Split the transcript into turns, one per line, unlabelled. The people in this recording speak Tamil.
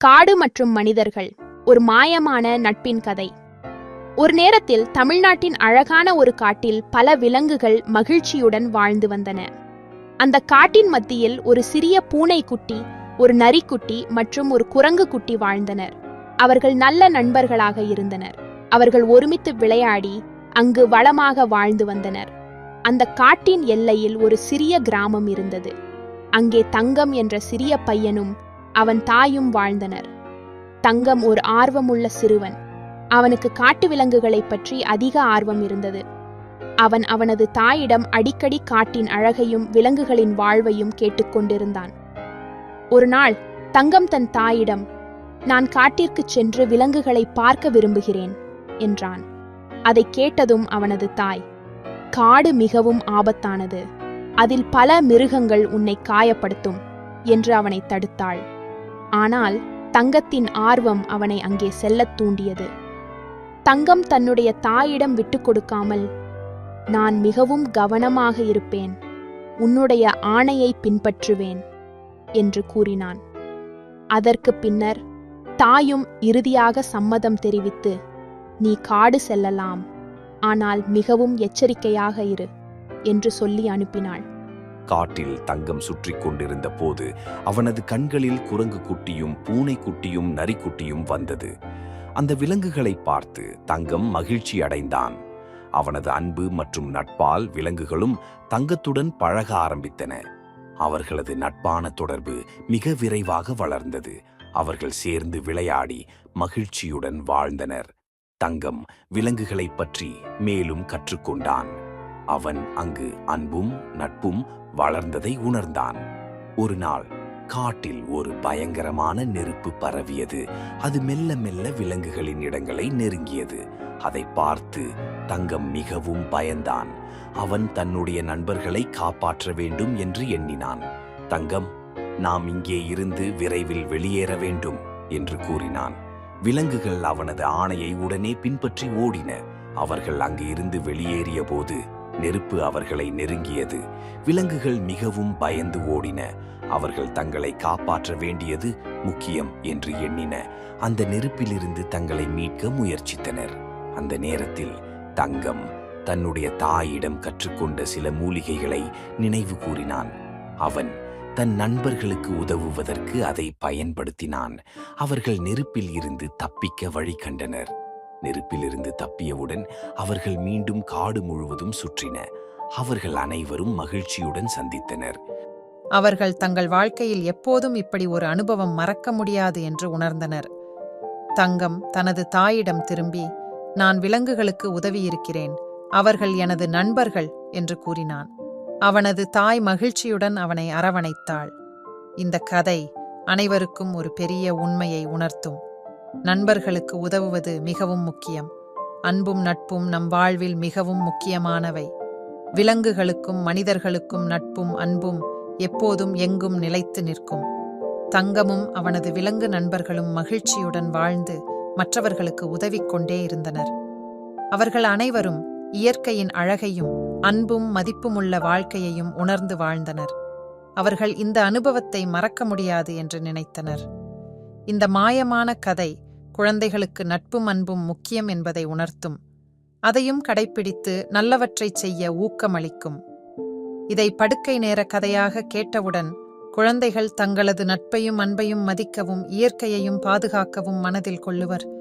காடு மற்றும் மனிதர்கள், ஒரு மாயமான நட்பின் கதை. ஒரு நேரத்தில் தமிழ்நாட்டின் அழகான ஒரு காட்டில் பல விலங்குகள் மகிழ்ச்சியுடன் வாழ்ந்து வந்தன. அந்த காட்டின் மத்தியில் ஒரு சிறிய பூனைக்குட்டி, ஒரு நரிக்குட்டி மற்றும் ஒரு குரங்கு குட்டி வாழ்ந்தனர். அவர்கள் நல்ல நண்பர்களாக இருந்தனர். அவர்கள் ஒருமித்து விளையாடி அங்கு வளமாக வாழ்ந்து வந்தனர். அந்த காட்டின் எல்லையில் ஒரு சிறிய கிராமம் இருந்தது. அங்கே தங்கம் என்ற சிறிய பையனும் அவன் தாயும் வாழ்ந்தனர். தங்கம் ஒரு ஆர்வமுள்ள சிறுவன். அவனுக்கு காட்டு விலங்குகளைப் பற்றி அதிக ஆர்வம் இருந்தது. அவன் அவனது தாயிடம் அடிக்கடி காட்டின் அழகையும் விலங்குகளின் வாழ்வையும் கேட்டுக்கொண்டிருந்தான். ஒரு நாள் தங்கம் தன் தாயிடம், "நான் காட்டிற்குச் சென்று விலங்குகளை பார்க்க விரும்புகிறேன்" என்றான். அதை கேட்டதும் அவனது தாய், "காடு மிகவும் ஆபத்தானது. அதில் பல மிருகங்கள் உன்னை காயப்படுத்தும்" என்று அவனை தடுத்தாள். ஆனால் தங்கத்தின் ஆர்வம் அவனை அங்கே செல்லத் தூண்டியது. தங்கம் தன்னுடைய தாயிடம் விட்டுக் கொடுக்காமல், "நான் மிகவும் கவனமாக இருப்பேன், உன்னுடைய ஆணையை பின்பற்றுவேன்" என்று கூறினான். அதற்கு பின்னர் தாயும் இறுதியாக சம்மதம் தெரிவித்து, "நீ காடு செல்லலாம், ஆனால் மிகவும் எச்சரிக்கையாக இரு" என்று சொல்லி அனுப்பினாள்.
காட்டில் தங்கம் சுற்றி கொண்டிருந்த போது அவனது கண்களில் குரங்கு குட்டியும் பூனைக்குட்டியும் நரிக்குட்டியும் வந்தது. அந்த விலங்குகளை பார்த்து தங்கம் மகிழ்ச்சி அடைந்தான். அவனது அன்பு மற்றும் நட்பால் விலங்குகளும் தங்கத்துடன் பழக ஆரம்பித்தன. அவர்களது நட்பான தொடர்பு மிக விரைவாக வளர்ந்தது. அவர்கள் சேர்ந்து விளையாடி மகிழ்ச்சியுடன் வாழ்ந்தனர். தங்கம் விலங்குகளைப் பற்றி மேலும் கற்றுக்கொண்டான். அவன் அங்கு அன்பும் நட்பும் வளர்ந்ததை உணர்ந்தான். ஒரு நாள் காட்டில் ஒரு பயங்கரமான நெருப்பு பரவியது. அது மெல்ல மெல்ல விலங்குகளின் இடங்களை நெருங்கியது. அதை பார்த்து தங்கம் மிகவும் பயந்தான். அவன் தன்னுடைய நண்பர்களை காப்பாற்ற வேண்டும் என்று எண்ணினான். தங்கம், "நாம் இங்கே இருந்து விரைவில் வெளியேற வேண்டும்" என்று கூறினான். விலங்குகள் அவனது ஆணையை உடனே பின்பற்றி ஓடின. அவர்கள் அங்கு இருந்து வெளியேறிய போது நெருப்பு அவர்களை நெருங்கியது. விலங்குகள் மிகவும் பயந்து ஓடின. அவர்கள் தங்களை காப்பாற்ற வேண்டியது முக்கியம் என்று எண்ணின. அந்த நெருப்பிலிருந்து தங்களை மீட்க முயற்சித்தனர். அந்த நேரத்தில் தங்கம் தன்னுடைய தாயிடம் கற்றுக்கொண்ட சில மூலிகைகளை நினைவு கூறினான். அவன் தன் நண்பர்களுக்கு உதவுவதற்கு அதை பயன்படுத்தினான். அவர்கள் நெருப்பில் இருந்து தப்பிக்க வழி கண்டனர். நெருப்பிலிருந்து தப்பியவுடன் அவர்கள் மீண்டும் காடு முழுவதும் சுற்றின. அவர்கள் அனைவரும் மகிழ்ச்சியுடன் சந்தித்தனர்.
அவர்கள் தங்கள் வாழ்க்கையில் எப்போதும் இப்படி ஒரு அனுபவம் மறக்க முடியாது என்று உணர்ந்தனர். தங்கம் தனது தாயிடம் திரும்பி, "நான் விலங்குகளுக்கு உதவியிருக்கிறேன், அவர்கள் எனது நண்பர்கள்" என்று கூறினான். அவனது தாய் மகிழ்ச்சியுடன் அவனை அரவணைத்தாள். இந்த கதை அனைவருக்கும் ஒரு பெரிய உண்மையை உணர்த்தும். நண்பர்களுக்கு உதவுவது மிகவும் முக்கியம். அன்பும் நட்பும் நம் வாழ்வில் மிகவும் முக்கியமானவை. விலங்குகளுக்கும் மனிதர்களுக்கும் நட்பும் அன்பும் எப்போதும் எங்கும் நிலைத்து நிற்கும். தங்கமும் அவனது விலங்கு நண்பர்களும் மகிழ்ச்சியுடன் வாழ்ந்து மற்றவர்களுக்கு உதவிக்கொண்டே இருந்தனர். அவர்கள் அனைவரும் இயற்கையின் அழகையும் அன்பும் மதிப்புமுள்ள வாழ்க்கையையும் உணர்ந்து வாழ்ந்தனர். அவர்கள் இந்த அனுபவத்தை மறக்க முடியாது என்று நினைத்தனர். இந்த மாயமான கதை குழந்தைகளுக்கு நட்பும் அன்பும் முக்கியம் என்பதை உணர்த்தும். அதையும் கடைப்பிடித்து நல்லவற்றைச் செய்ய ஊக்கமளிக்கும். இதை படுக்கை நேர கதையாக கேட்டவுடன் குழந்தைகள் தங்களது நட்பையும் அன்பையும் மதிக்கவும் இயற்கையையும் பாதுகாக்கவும் மனதில் கொள்ளுவர்.